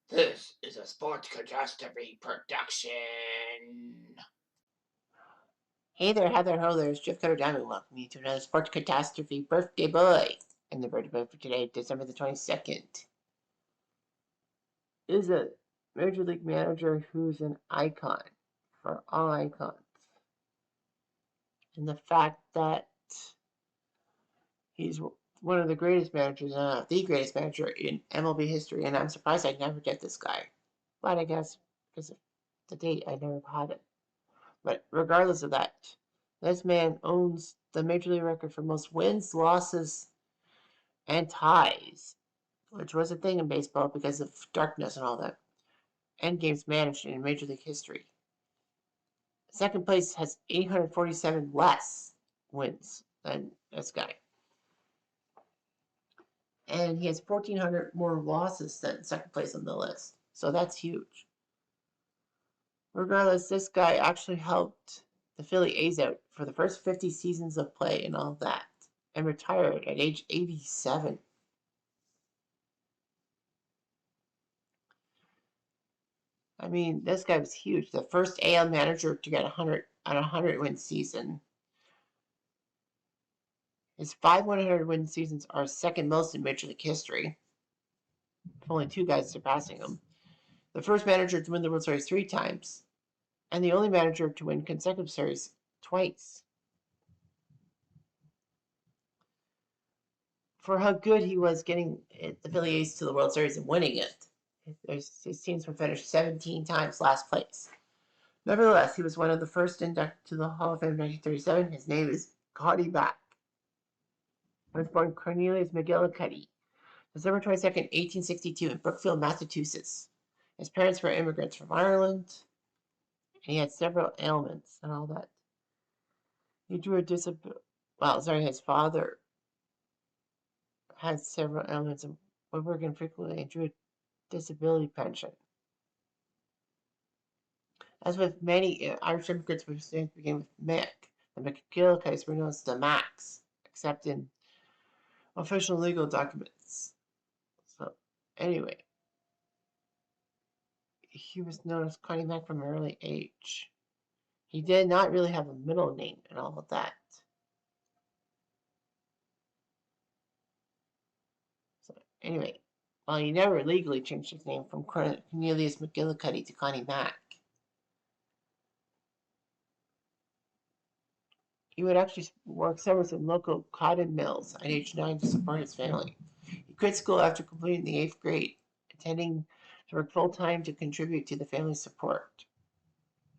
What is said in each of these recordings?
This is a Sports Catastrophe production. Hey there, Heather Ho, there's Jeff Cutter Diamond. Welcome you to another Sports Catastrophe Birthday Boy. And the birthday boy for today, December the 22nd, is a Major League manager who's an icon for all icons. And the fact that he's one of the greatest managers, the greatest manager in MLB history, and I'm surprised I never get this guy. But I guess because of the date, I never had it. But regardless of that, this man owns the Major League record for most wins, losses, and ties, which was a thing in baseball because of darkness and all that, and games managed in Major League history. Second place has 847 less wins than this guy. And he has 1,400 more losses than second place on the list. So that's huge. Regardless, this guy actually helped the Philly A's out for the first 50 seasons of play and all that, and retired at age 87. I mean, this guy was huge. The first AL manager to get 100 on a 100-win season. His 5 100-win seasons are second most in Major League history, with only two guys surpassing him. The first manager to win the World Series 3 times, and the only manager to win consecutive series twice. For how good he was getting the Philly A's to the World Series and winning it, his teams were finished 17 times last place. Nevertheless, he was one of the first inducted to the Hall of Fame in 1937. His name is Connie Mack. He was born Cornelius McGillicuddy, December 22nd, 1862, in Brookfield, Massachusetts. His parents were immigrants from Ireland, and he had several ailments and all that. He drew a disability. His father had several ailments and was working frequently and drew a disability pension. As with many Irish immigrants, we began with Mack. The McGillicuddies were known as the Macks, except in official legal documents. So, anyway, he was known as Connie Mack from an early age. He did not really have a middle name and all of that. So, anyway, he never legally changed his name from Cornelius McGillicuddy to Connie Mack. He would actually work summers in local cotton mills at age 9 to support his family. He quit school after completing the 8th grade, intending to work full-time to contribute to the family's support.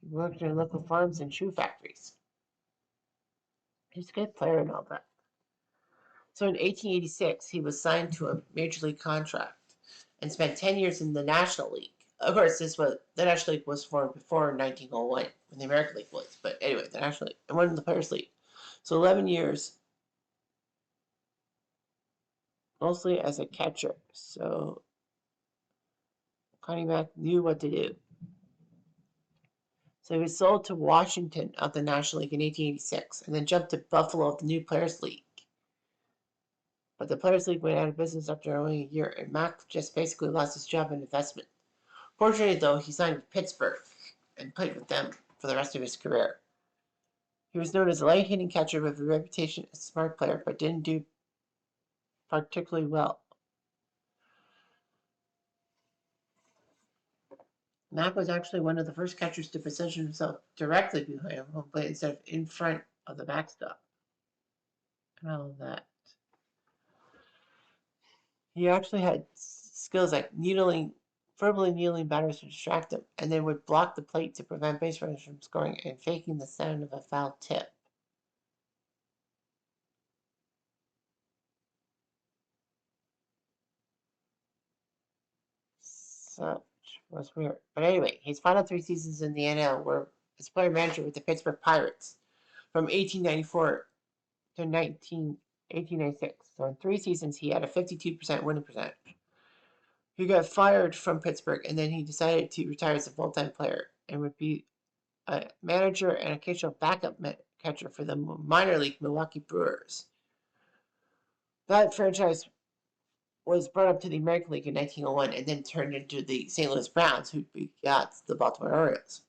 He worked in local farms and shoe factories. He was a good player and all that. So in 1886, he was signed to a major league contract and spent 10 years in the National League. Of course, the National League was formed before 1901 when the American League was. But anyway, the National League and won the Players League. So 11 years, mostly as a catcher. So Connie Mack knew what to do. So he was sold to Washington of the National League in 1886 and then jumped to Buffalo of the new Players League. But the Players League went out of business after only a year, and Mack just basically lost his job and investment. Fortunately, though, he signed with Pittsburgh and played with them for the rest of his career. He was known as a light-hitting catcher with a reputation as a smart player, but didn't do particularly well. Mack was actually one of the first catchers to position himself directly behind home plate instead of in front of the backstop. And all of that. He actually had skills like verbally needling batters to distract them, and then would block the plate to prevent base runners from scoring and faking the sound of a foul tip. Such was weird. But anyway, his final 3 seasons in the NL were as player manager with the Pittsburgh Pirates from 1894 to 1896. So in 3 seasons, he had a 52% winning percentage. He got fired from Pittsburgh, and then he decided to retire as a full-time player and would be a manager and occasional backup catcher for the minor league Milwaukee Brewers. That franchise was brought up to the American League in 1901 and then turned into the St. Louis Browns, who begot the Baltimore Orioles.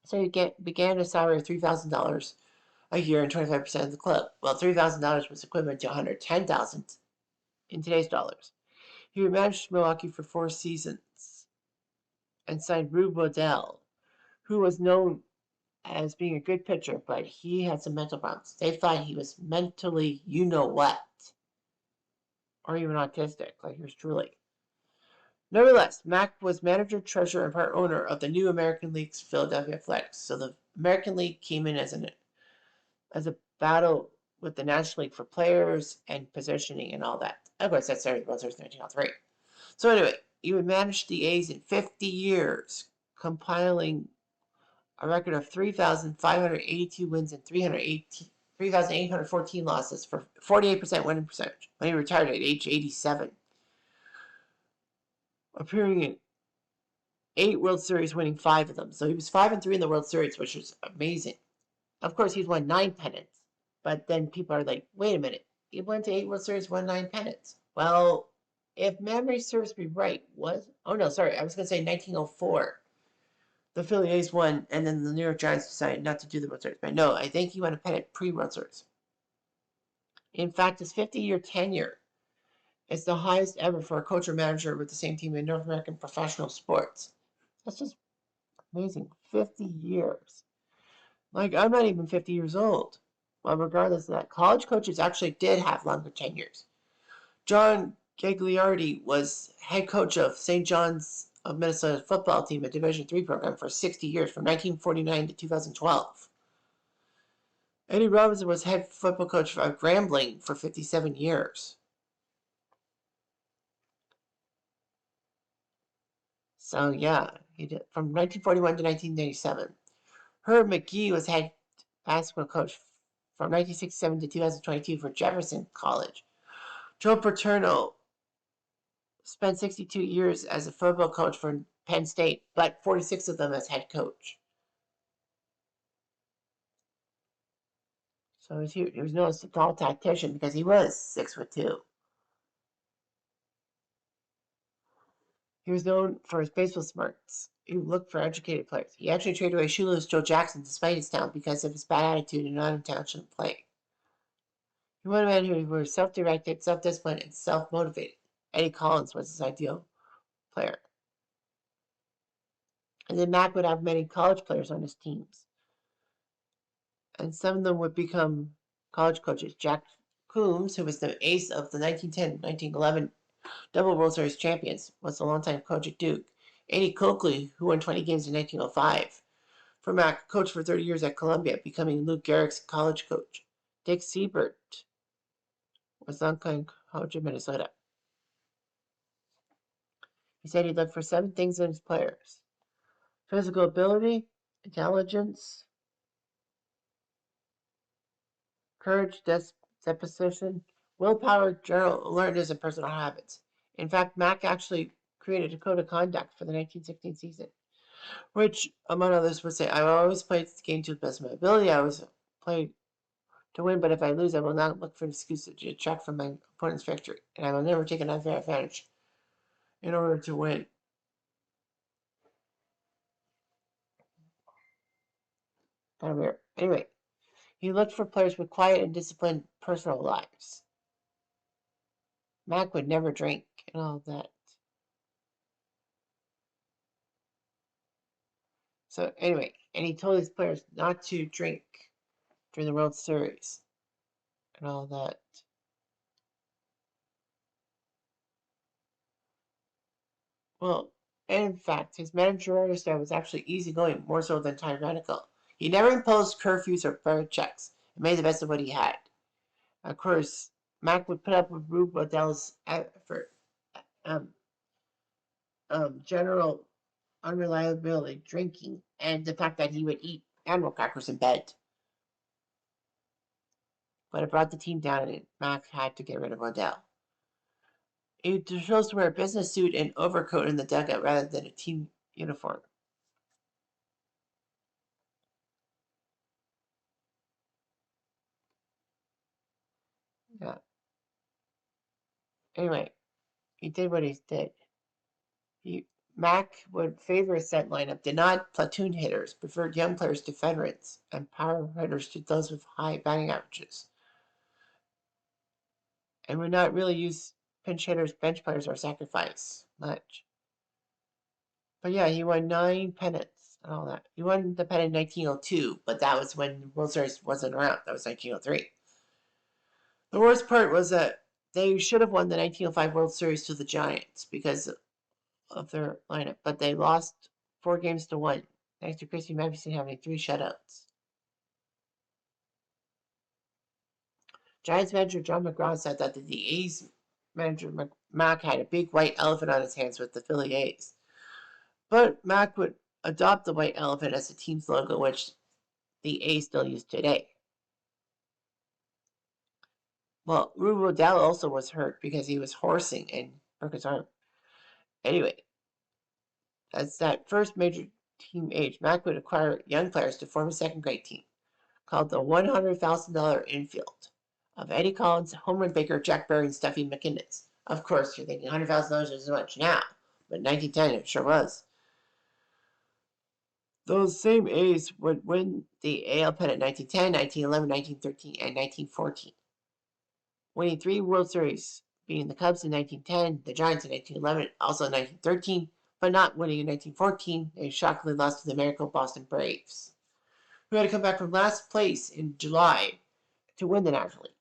So he began a salary of $3,000 a year and 25% of the club. Well, $3,000 was equivalent to $110,000 in today's dollars. He managed Milwaukee for 4 seasons and signed Rube Waddell, who was known as being a good pitcher, but he had some mental problems. They thought he was mentally, you know what, or even autistic, like yours truly. Nevertheless, Mack was manager, treasurer, and part owner of the new American League's Philadelphia Athletics. So the American League came in as a battle with the National League for players and positioning and all that. Of course, that started the World Series in 1903. So anyway, he would manage the A's in 50 years, compiling a record of 3,582 wins and 3,814 losses for 48% winning percentage when he retired at age 87. Appearing in 8 World Series, winning 5 of them. So he was 5-3 in the World Series, which was amazing. Of course, he's won 9 pennants. But then people are like, wait a minute. He went to 8 World Series, won 9 pennants. Well, if memory serves me right, I was going to say 1904. The Phillies won, and then the New York Giants decided not to do the World Series. But no, I think he won a pennant pre-World Series. In fact, his 50-year tenure is the highest ever for a coach or manager with the same team in North American professional sports. That's just amazing. 50 years. Like, I'm not even 50 years old. Well, regardless of that, college coaches actually did have longer tenures. John Gagliardi was head coach of St. John's of Minnesota football team, a Division III program, for 60 years, from 1949 to 2012. Eddie Robinson was head football coach of Grambling for 57 years. So, yeah, he did from 1941 to 1997. Herb McGee was head basketball coach from 1967 to 2022 for Jefferson College. Joe Paterno spent 62 years as a football coach for Penn State, but 46 of them as head coach. So he was known as a tall tactician because he was 6'2". He was known for his baseball smarts. He looked for educated players. He actually traded away shoeless Joe Jackson despite his talent because of his bad attitude and non-intentional play. He wanted men who were self-directed, self-disciplined, and self-motivated. Eddie Collins was his ideal player. And then Mack would have many college players on his teams. And some of them would become college coaches. Jack Coombs, who was the ace of the 1910-1911 double World Series champions, was a longtime coach at Duke. Eddie Coakley, who won 20 games in 1905. For Mack, coached for 30 years at Columbia, becoming Lou Gehrig's college coach. Dick Siebert was longtime coach of Minnesota. He said he looked for 7 things in his players: physical ability, intelligence, courage, disposition, willpower, general alertness, and personal habits. In fact, Mack actually created a code of conduct for the 1916 season, which, among others, would say, I will always play the game to the best of my ability. I always play to win, but if I lose, I will not look for an excuse to detract from my opponent's victory, and I will never take an unfair advantage in order to win. Kind of weird. Anyway, he looked for players with quiet and disciplined personal lives. Mack would never drink and all that. So anyway, and he told his players not to drink during the World Series and all that. Well, and in fact, his managerial style was actually easygoing, more so than tyrannical. He never imposed curfews or bird checks and made the best of what he had. Of course, Mack would put up with Rube Waddell's effort, um, general unreliability, drinking, and the fact that he would eat animal crackers in bed. But it brought the team down, and Mack had to get rid of Waddell. He chose to wear a business suit and overcoat in the dugout rather than a team uniform. Yeah. Anyway, he did what he did. Mack would favor a set lineup, did not platoon hitters, preferred young players to veterans, and power hitters to those with high batting averages, and would not really use pinch hitters, bench players, or sacrifice much. But yeah, he won 9 pennants and all that. He won the pennant in 1902, but that was when the World Series wasn't around. That was 1903. The worst part was that they should have won the 1905 World Series to the Giants because of their lineup, but they lost 4 games to 1, thanks to Christy Mathewson having 3 shutouts. Giants manager John McGraw said that the A's manager Mack had a big white elephant on his hands with the Philly A's. But Mack would adopt the white elephant as the team's logo, which the A's still use today. Well, Rube Waddell also was hurt because he was horsing and broke his arm. Anyway, as that first major team age, Mack would acquire young players to form a second-grade team called the $100,000 infield of Eddie Collins, Homer Baker, Jack Berry, and Stuffy McInnes. Of course, you're thinking $100,000 isn't much now, but in 1910 it sure was. Those same A's would win the AL pennant in 1910, 1911, 1913, and 1914, winning 3 World Series, beating the Cubs in 1910, the Giants in 1911, also in 1913, but not winning in 1914. They shockingly lost to the miracle Boston Braves, who had to come back from last place in July to win the National League.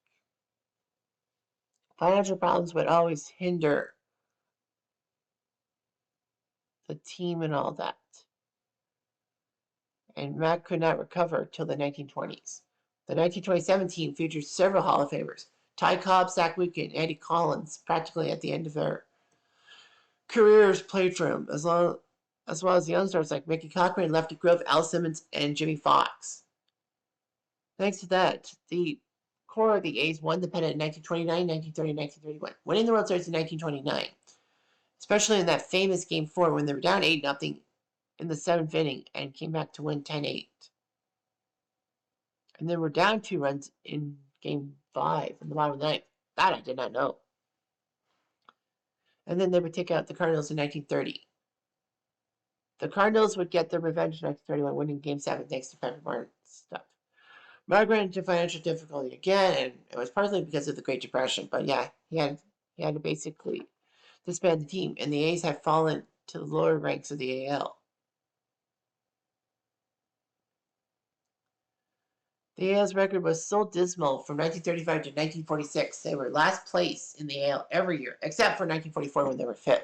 Financial problems would always hinder the team and all that, and Mack could not recover till the 1920s. The 1927 team featured several Hall of Famers: Ty Cobb, Zach Wheaton, and Eddie Collins, practically at the end of their careers played for him, as well as young stars like Mickey Cochrane, Lefty Grove, Al Simmons, and Jimmy Fox. Thanks to that, the core of the A's won the pennant in 1929, 1930, and 1931, winning the World Series in 1929, especially in that famous Game 4 when they were down 8-0 in the 7th inning and came back to win 10-8. And they were down 2 runs in Game 5 in the bottom of the ninth. That I did not know. And then they would take out the Cardinals in 1930. The Cardinals would get their revenge in 1931, winning Game 7 thanks to Pepper Martin's stuff. Mack ran into financial difficulty again, and it was partly because of the Great Depression. But yeah, he had to basically disband the team, and the A's had fallen to the lower ranks of the AL. The AL's record was so dismal from 1935 to 1946. They were last place in the AL every year, except for 1944 when they were 5th.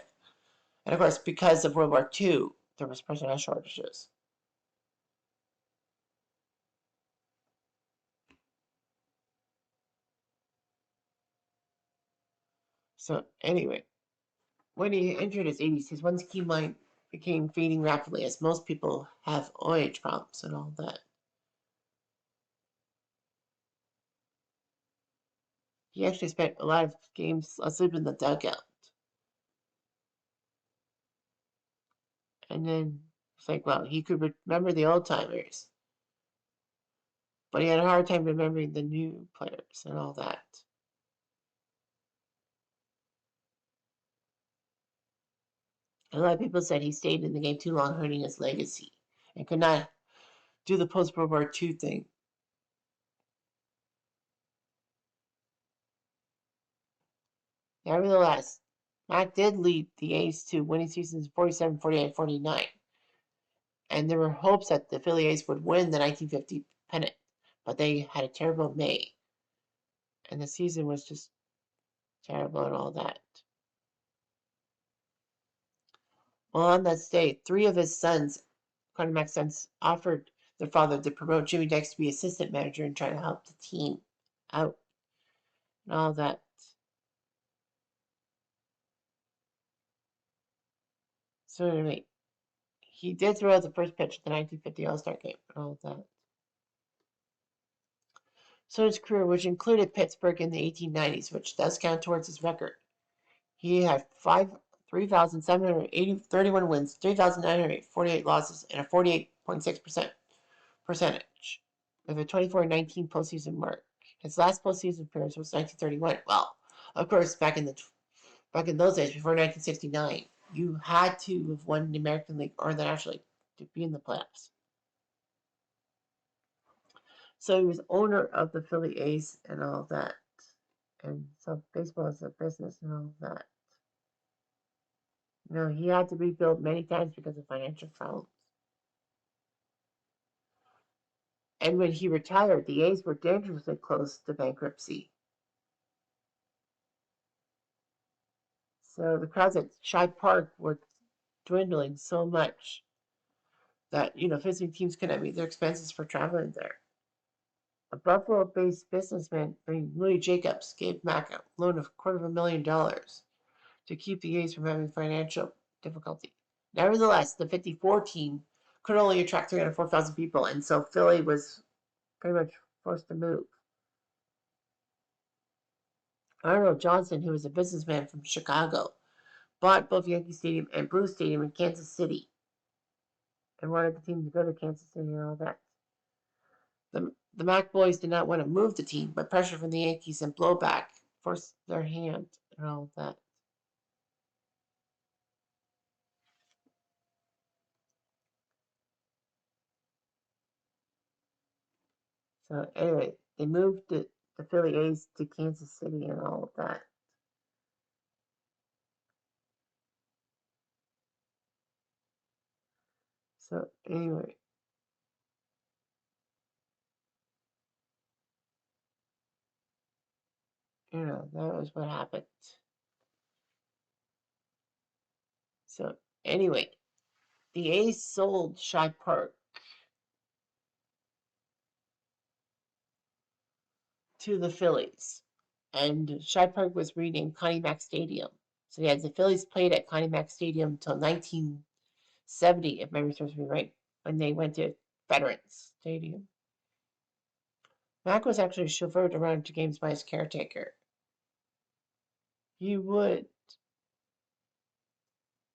And of course, because of World War II, there was personnel shortages. So anyway, when he entered his 80s, his one key mind became fading rapidly, as most people have OH problems and all that. He actually spent a lot of games asleep in the dugout. And then it's like, well, he could remember the old timers, but he had a hard time remembering the new players and all that. A lot of people said he stayed in the game too long, hurting his legacy, and could not do the post-World War II thing. Nevertheless, Mack did lead the A's to winning seasons 47, 48, and 49. And there were hopes that the Philly A's would win the 1950 pennant, but they had a terrible May. And the season was just terrible and all that. Well, on that day, 3 of his sons, Connie Mack's sons, offered their father to promote Jimmy Dykes to be assistant manager and try to help the team out and all that. So anyway, he did throw out the first pitch of the 1950 All-Star game and all that. So his career, which included Pittsburgh in the 1890s, which does count towards his record, he had 3,731 wins, 3,948 losses, and a 48.6% percentage, with a 24-19 postseason mark. His last postseason appearance was 1931. Well, of course, back in the back in those days, before 1969, you had to have won the American League or the National League to be in the playoffs. So he was owner of the Philly A's and all that. And so baseball is a business and all that. He had to rebuild many times because of financial problems. And when he retired, the A's were dangerously close to bankruptcy. So the crowds at Shibe Park were dwindling so much that, visiting teams couldn't meet their expenses for traveling there. A Buffalo-based businessman named Louis Jacobs gave Mack a loan of $250,000 to keep the A's from having financial difficulty. Nevertheless, the 54 team could only attract 304,000 people, and so Philly was pretty much forced to move. Arnold Johnson, who was a businessman from Chicago, bought both Yankee Stadium and Blue Stadium in Kansas City and wanted the team to go to Kansas City and all that. The Mack boys did not want to move the team, but pressure from the Yankees and blowback forced their hand and all that. So anyway, they moved the Philly A's to Kansas City and all of that. So anyway, that was what happened. So anyway, the A's sold Shibe Park to the Phillies, and Shibe Park was renamed Connie Mack Stadium. So the Phillies played at Connie Mack Stadium until 1970, if memory serves me right, when they went to Veterans Stadium. Mack was actually chauffeured around to games by his caretaker. He would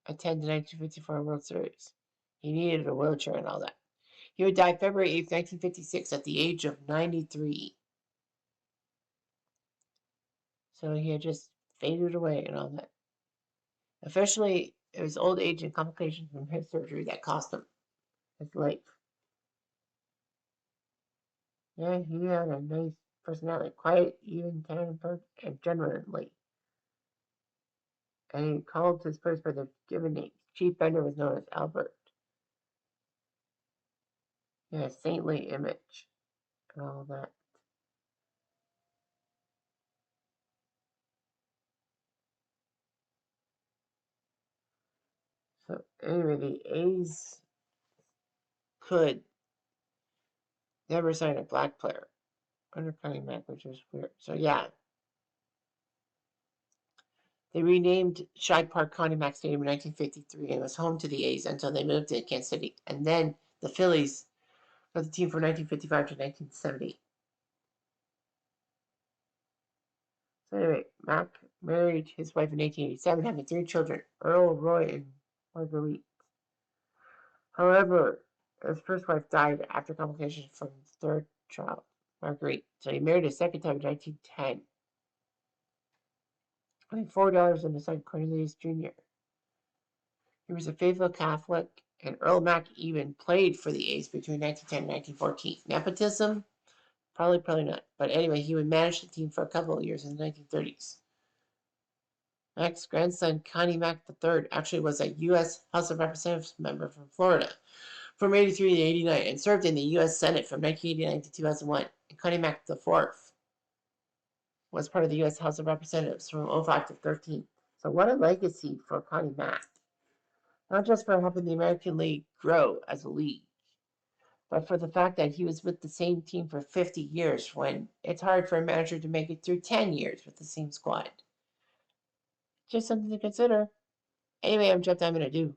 attend the 1954 World Series. He needed a wheelchair and all that. He would die February 8th, 1956 at the age of 93. So he had just faded away and all that. Officially, it was old age and complications from hip surgery that cost him his life. Yeah, he had a nice personality, quiet, even-tempered, and gentlemanly. And he called his first by their given names. Chief Bender was known as Albert. He had a saintly image and all that. So anyway, the A's could never sign a black player under Connie Mack, which was weird. So yeah, they renamed Shibe Park Connie Mack Stadium in 1953 and was home to the A's until they moved to Kansas City. And then the Phillies got the team from 1955 to 1970. So anyway, Mack married his wife in 1887, having 3 children, Earl, Roy, and Marguerite. However, his first wife died after complications from the third child, Marguerite. So he married a second time in 1910. Having $4 on his son Cornelius Jr. He was a faithful Catholic, and Earl Mack even played for the A's between 1910 and 1914. Nepotism? Probably not. But anyway, he would manage the team for a couple of years in the 1930s. Mack's grandson, Connie Mack III, actually was a U.S. House of Representatives member from Florida from 83 to 89 and served in the U.S. Senate from 1989 to 2001. And Connie Mack IV was part of the U.S. House of Representatives from 05 to 13. So what a legacy for Connie Mack. Not just for helping the American League grow as a league, but for the fact that he was with the same team for 50 years when it's hard for a manager to make it through 10 years with the same squad. Just something to consider. Anyway, I'm Jeff. I'm going to do.